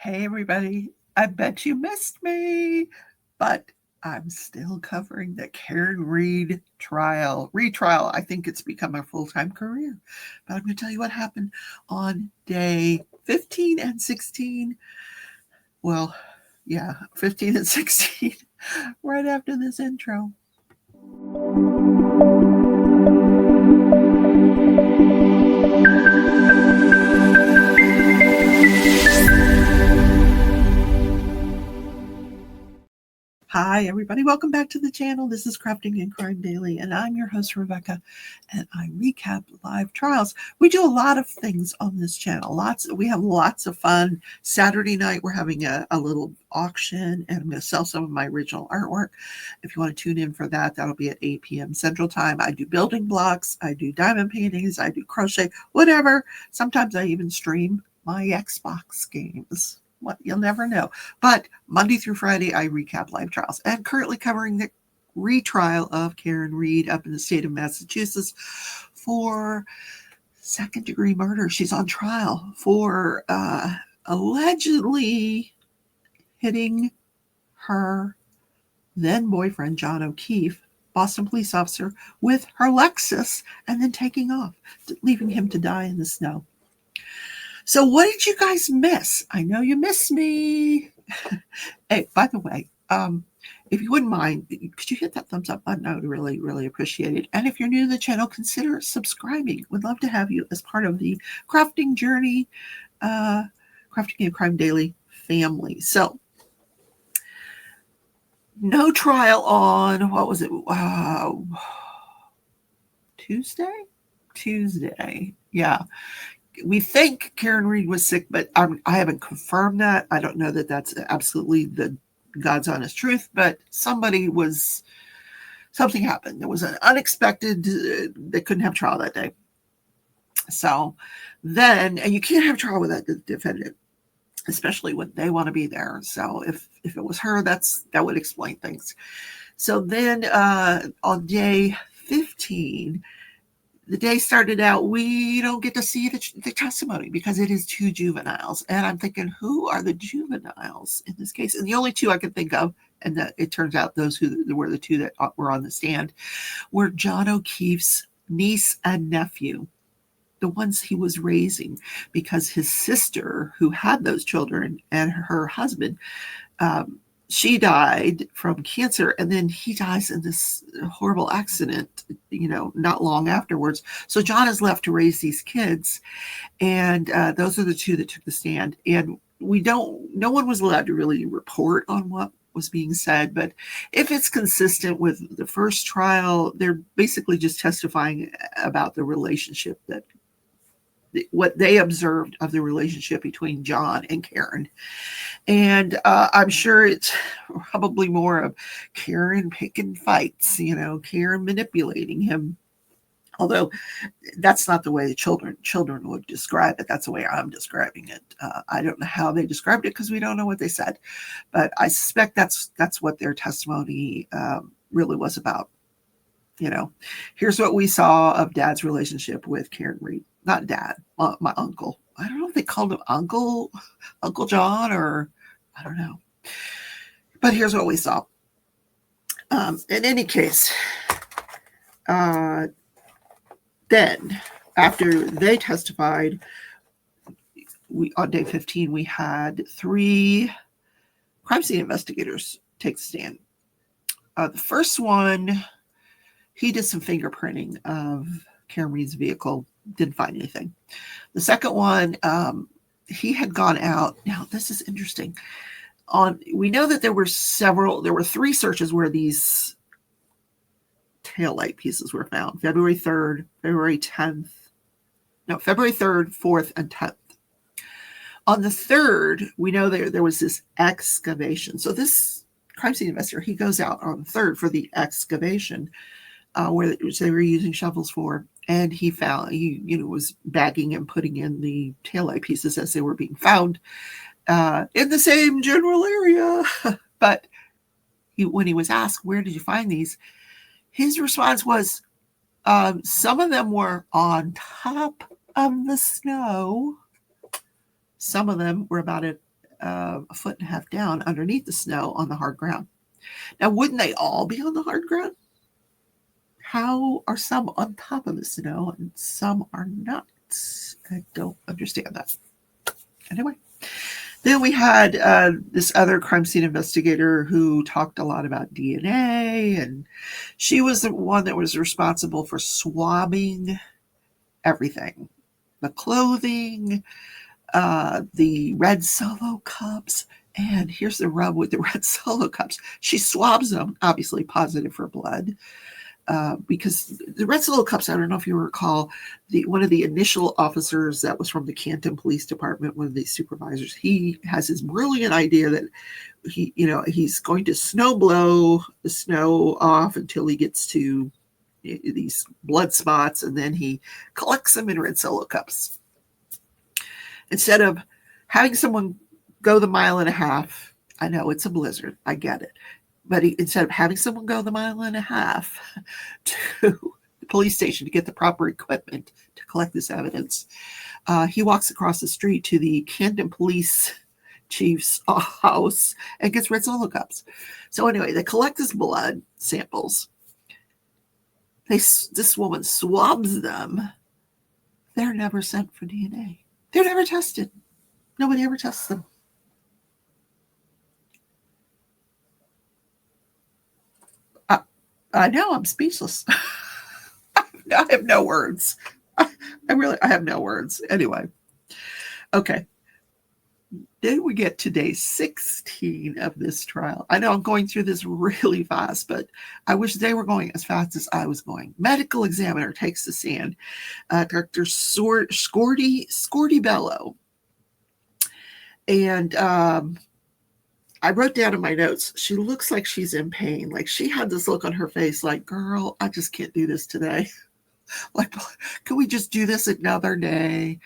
Hey, everybody. I bet you missed me, but I'm still covering the Karen Reed trial. Retrial, I think it's become a full-time career. But I'm going to tell you what happened on day 15 and 16. Well, yeah, 15 and 16, right after this intro. Hi, everybody. Welcome back to the channel. This is Crafting and Crime Daily, and I'm your host, Rebecca, and I recap live trials. We do a lot of things on this channel. We have lots of fun. Saturday night, we're having a little auction, and I'm going to sell some of my original artwork. If you want to tune in for that, that'll be at 8 p.m. Central Time. I do building blocks. I do diamond paintings. I do crochet, whatever. Sometimes I even stream my Xbox games. What, you'll never know. But Monday through Friday, I recap live trials, and currently covering the retrial of Karen Reed up in the state of Massachusetts for second-degree murder. She's on trial for allegedly hitting her then boyfriend, John O'Keefe, Boston police officer, with her Lexus and then taking off, leaving him to die in the snow. So what did you guys miss? I know you missed me. Hey, by the way, if you wouldn't mind, could you hit that thumbs up button? I would really, really appreciate it. And if you're new to the channel, consider subscribing. We'd love to have you as part of the crafting journey, Crafting and Crime Daily family. So, no trial on, what was it? Tuesday. Yeah. We think Karen Reed was sick, but I haven't confirmed that. I don't know that that's absolutely the God's honest truth, but something happened. There was an unexpected, they couldn't have trial that day. So then, and you can't have trial without the defendant, especially when they want to be there. So if it was her, that would explain things. So then on day 15, the day started out, we don't get to see the testimony because it is two juveniles. And I'm thinking, who are the juveniles in this case? And the only two I could think of, and that it turns out those who were the two that were on the stand, were John O'Keefe's niece and nephew, the ones he was raising, because his sister, who had those children, and her husband, she died from cancer, and then he dies in this horrible accident, not long afterwards. So John is left to raise these kids, and those are the two that took the stand. And no one was allowed to really report on what was being said, but if it's consistent with the first trial, they're basically just testifying about the relationship, what they observed of the relationship between John and Karen. And I'm sure it's probably more of Karen picking fights, Karen manipulating him. Although that's not the way the children would describe it. That's the way I'm describing it. I don't know how they described it because we don't know what they said. But I suspect that's what their testimony really was about. Here's what we saw of Dad's relationship with Karen Reed. Not Dad, my uncle. I don't know if they called him Uncle John, or I don't know. But here's what we saw. In any case, then after they testified, on day 15, we had 3 crime scene investigators take the stand. The first one, he did some fingerprinting of Karen Reed's vehicle. Didn't find anything. The second one, he had gone out. Now, this is interesting. We know that there were 3 searches where these taillight pieces were found. February 3rd, February 10th. No, February 3rd, 4th, and 10th. On the 3rd, we know there was this excavation. So this crime scene investigator, he goes out on the 3rd for the excavation, which they were using shovels for. And he found, was bagging and putting in the taillight pieces as they were being found in the same general area. But when he was asked, where did you find these? His response was, some of them were on top of the snow. Some of them were about a foot and a half down underneath the snow on the hard ground. Now, wouldn't they all be on the hard ground? How are some on top of the snow and some are not? I don't understand that. Anyway, then we had this other crime scene investigator who talked a lot about DNA, and she was the one that was responsible for swabbing everything. The clothing, the red Solo cups, and here's the rub with the red Solo cups. She swabs them, obviously positive for blood. Because the red Solo cups, I don't know if you recall, one of the initial officers that was from the Canton Police Department, one of the supervisors, he has his brilliant idea that he's going to snow blow the snow off until he gets to these blood spots, and then he collects them in red Solo cups. Instead of having someone go the mile and a half, I know it's a blizzard, I get it. But instead of having someone go the mile and a half to the police station to get the proper equipment to collect this evidence, he walks across the street to the Canton Police Chief's house and gets red Solo cups. So anyway, they collect his blood samples. This woman swabs them. They're never sent for DNA. They're never tested. Nobody ever tests them. I know, I'm speechless. I have no words. I have no words. Anyway. Okay. Then we get to day 16 of this trial. I know I'm going through this really fast, but I wish they were going as fast as I was going. Medical examiner takes the stand. Dr. Scorty Bello. And I wrote down in my notes, she looks like she's in pain. Like she had this look on her face like, girl, I just can't do this today. Like, can we just do this another day?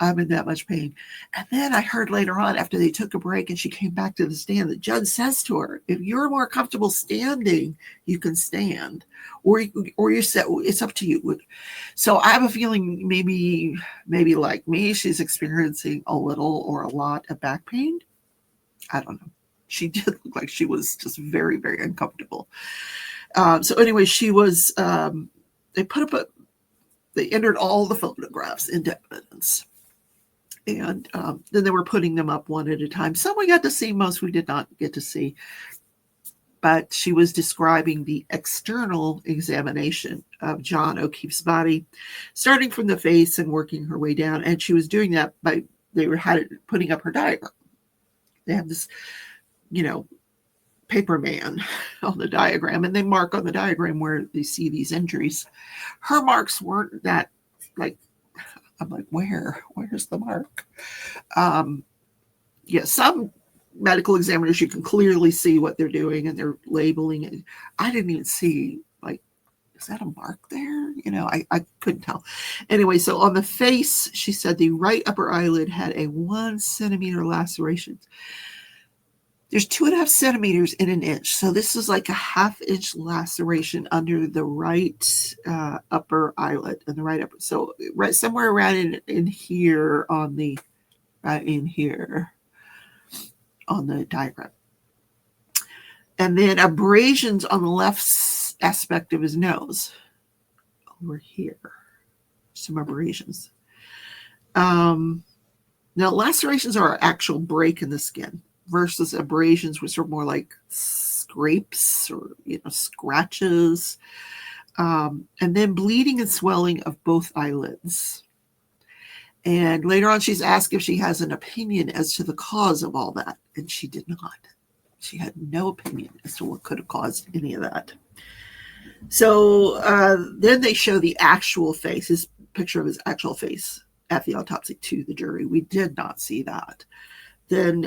I'm in that much pain. And then I heard later on, after they took a break and she came back to the stand, the judge says to her, if you're more comfortable standing, you can stand. Or you said, it's up to you. So I have a feeling maybe like me, she's experiencing a little or a lot of back pain. I don't know. She did look like she was just very, very uncomfortable. So anyway, she was, they entered all the photographs into evidence. And then they were putting them up one at a time. Some we got to see, most we did not get to see. But she was describing the external examination of John O'Keefe's body, starting from the face and working her way down. And she was doing that by, putting up her diagram. They have this, paper man on the diagram, and they mark on the diagram where they see these injuries. Her marks weren't that, like, I'm like, where's the mark? Some medical examiners, you can clearly see what they're doing and they're labeling it. I didn't even see, like, is that a mark there? I couldn't tell. Anyway, so on the face, she said the right upper eyelid had a 1 centimeter laceration. There's 2.5 centimeters in an inch. So this is like a 1/2 inch laceration under the right upper eyelid and the right upper. So right somewhere around in here on the, right in here on the diagram. And then abrasions on the left aspect of his nose. Over here. Some abrasions. Now lacerations are an actual break in the skin, versus abrasions, which are more like scrapes or scratches, and then bleeding and swelling of both eyelids. And later on, she's asked if she has an opinion as to the cause of all that, and she did not. She had no opinion as to what could have caused any of that. So then they show the actual face, his picture of his actual face at the autopsy to the jury. We did not see that. Then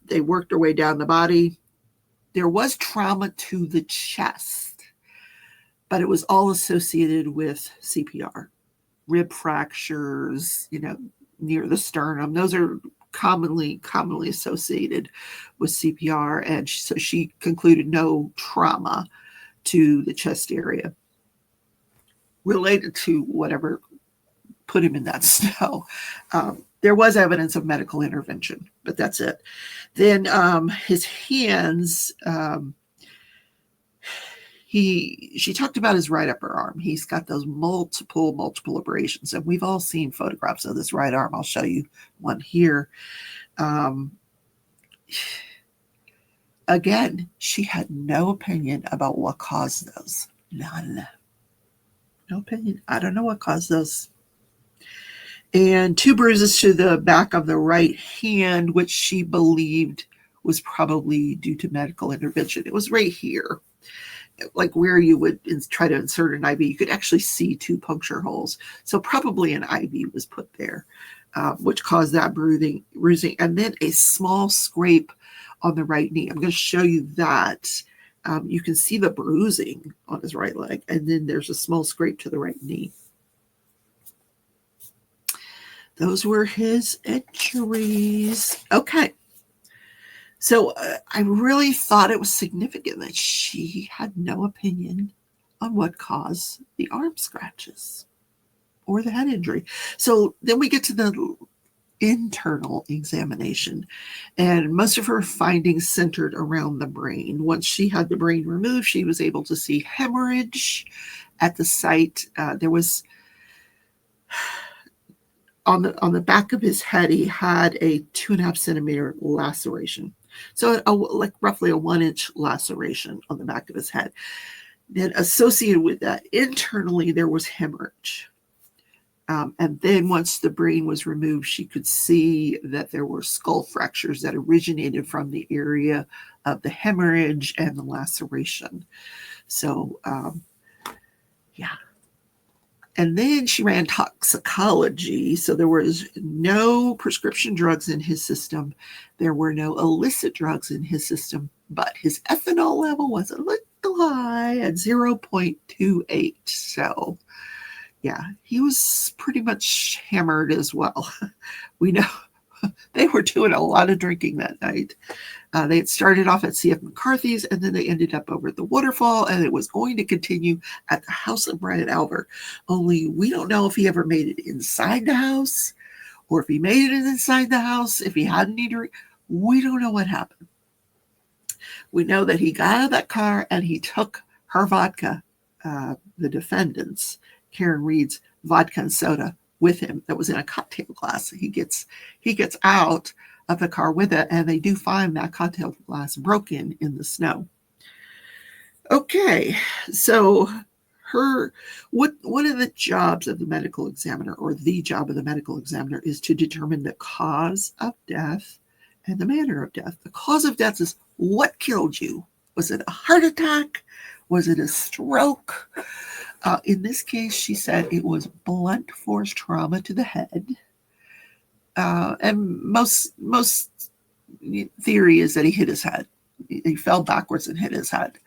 they worked their way down the body. There was trauma to the chest, but it was all associated with CPR. Rib fractures, near the sternum. Those are commonly associated with CPR. And so she concluded no trauma to the chest area related to whatever put him in that snow. there was evidence of medical intervention, but that's it. Then his hands, she talked about his right upper arm. He's got those multiple abrasions, and we've all seen photographs of this right arm. I'll show you one here. Again, she had no opinion about what caused those. None. No opinion. I don't know what caused those. And 2 bruises to the back of the right hand, which she believed was probably due to medical intervention. It was right here, like where you would try to insert an IV. You could actually see 2 puncture holes. So probably an IV was put there, which caused that bruising. And then a small scrape on the right knee. I'm going to show you that. You can see the bruising on his right leg, and then there's a small scrape to the right knee. Those were his injuries. Okay. So I really thought it was significant that she had no opinion on what caused the arm scratches or the head injury. So then we get to the internal examination, and most of her findings centered around the brain. Once she had the brain removed, she was able to see hemorrhage at the site. There was on the back of his head, he had a 2.5 centimeter laceration. So like roughly a 1-inch laceration on the back of his head. Then associated with that, internally, there was hemorrhage. And then once the brain was removed, she could see that there were skull fractures that originated from the area of the hemorrhage and the laceration. So, yeah. And then she ran toxicology. So there was no prescription drugs in his system. There were no illicit drugs in his system, but his ethanol level was a little high at 0.28. So, yeah, he was pretty much hammered as well. We know they were doing a lot of drinking that night. They had started off at C.F. McCarthy's, and then they ended up over at the Waterfall, and it was going to continue at the house of Brian Albert. Only we don't know if he ever made it inside the house, or if he made it inside the house, if he had any drink. We don't know what happened. We know that he got out of that car and he took her vodka, the defendant's, Karen Reed's vodka and soda, with him that was in a cocktail glass. He gets out of the car with it, and they do find that cocktail glass broken in the snow. Okay, so one of the jobs of the medical examiner, or the job of the medical examiner, is to determine the cause of death and the manner of death. The cause of death is what killed you. Was it a heart attack? Was it a stroke? In this case, she said it was blunt force trauma to the head. And most theory is that he hit his head. He fell backwards and hit his head.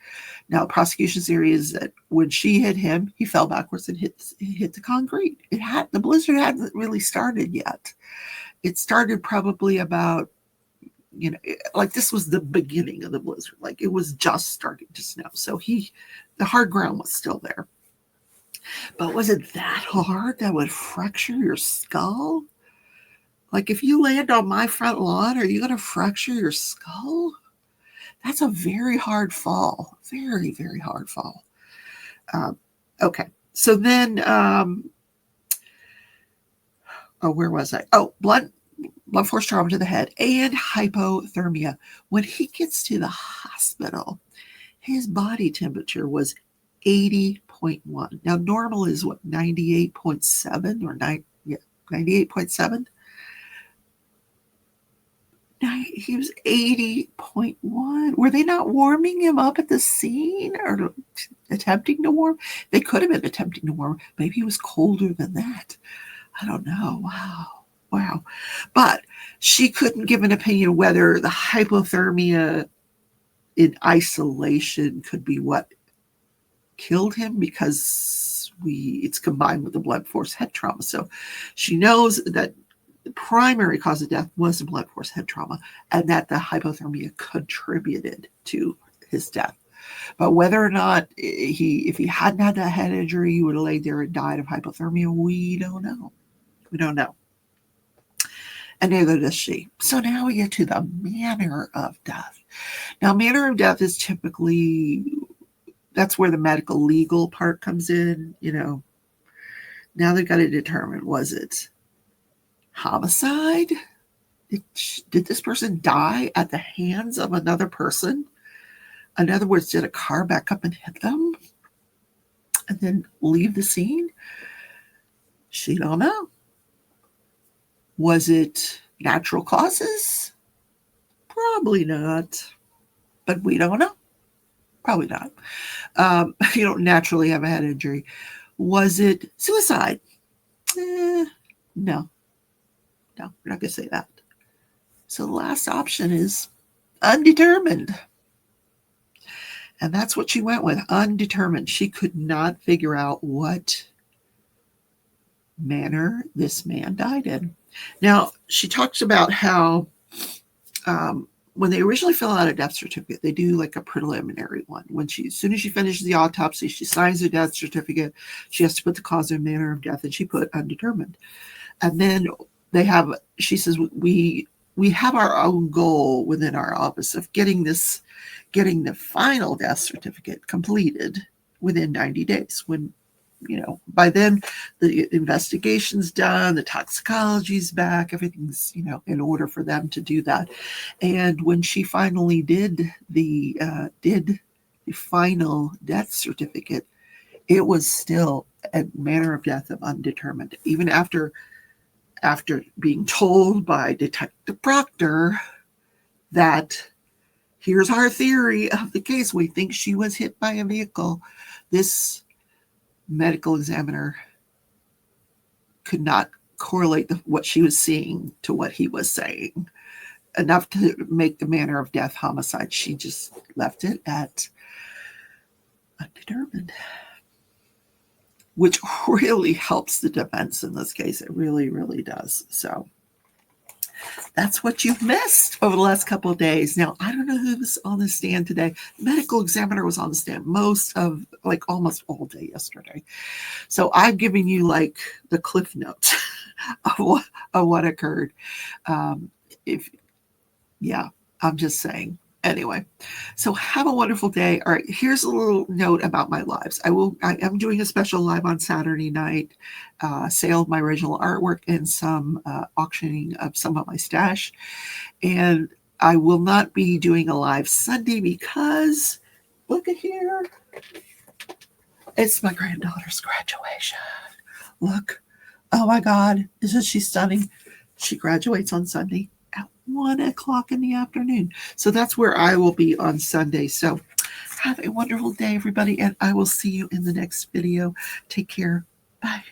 Now, prosecution theory is that when she hit him, he fell backwards and hit the concrete. The blizzard hadn't really started yet. It started probably about, like this was the beginning of the blizzard. Like it was just starting to snow. So the hard ground was still there. But was it that hard that would fracture your skull? Like if you land on my front lawn, are you going to fracture your skull? That's a very hard fall. Very, very hard fall. Okay. So then, where was I? Oh, blunt force trauma to the head and hypothermia. When he gets to the hospital, his body temperature was 80.1. Now, normal is what, 98.7 or 98.7? He was 80.1. Were they not warming him up at the scene or attempting to warm? They could have been attempting to warm. Maybe he was colder than that. I don't know. Wow. But she couldn't give an opinion whether the hypothermia in isolation could be what killed him, because it's combined with the blunt force head trauma. So she knows that the primary cause of death was the blunt force head trauma, and that the hypothermia contributed to his death. But whether or not if he hadn't had that head injury, he would have laid there and died of hypothermia, we don't know. and neither does she. So now we get to the manner of death. Now, manner of death is typically, that's where the medical legal part comes in. Now they've got to determine, was it homicide? Did this person die at the hands of another person? In other words, did a car back up and hit them and then leave the scene? She don't know. Was it natural causes? Probably not. But we don't know. Probably not. You don't naturally have a head injury. Was it suicide? No. No, we're not going to say that. So the last option is undetermined. And that's what she went with, undetermined. She could not figure out what manner this man died in. Now, she talks about how when they originally fill out a death certificate, they do like a preliminary one. As soon as she finishes the autopsy, she signs the death certificate. She has to put the cause and manner of death, and she put undetermined. And then she says, we have our own goal within our office of getting the final death certificate completed within 90 days. When, by then the investigation's done, the toxicology's back, everything's, in order for them to do that. And when she finally did the final death certificate, it was still a manner of death of undetermined, even after being told by Detective Proctor that here's our theory of the case. We think she was hit by a vehicle. This medical examiner could not correlate what she was seeing to what he was saying enough to make the manner of death homicide. She just left it at undetermined, which really helps the defense in this case. It really, really does. So that's what you've missed over the last couple of days. Now, I don't know who's on the stand today. Medical examiner was on the stand almost all day yesterday. So I've given you the cliff notes of what occurred. I'm just saying. Anyway, so have a wonderful day. All right, here's a little note about my lives. I am doing a special live on Saturday night, sale of my original artwork and some auctioning of some of my stash. And I will not be doing a live Sunday because, look at here, it's my granddaughter's graduation. Look, oh my God, isn't she stunning? She graduates on Sunday at 1:00 in the afternoon. So that's where I will be on Sunday. So have a wonderful day, everybody, and I will see you in the next video. Take care. Bye.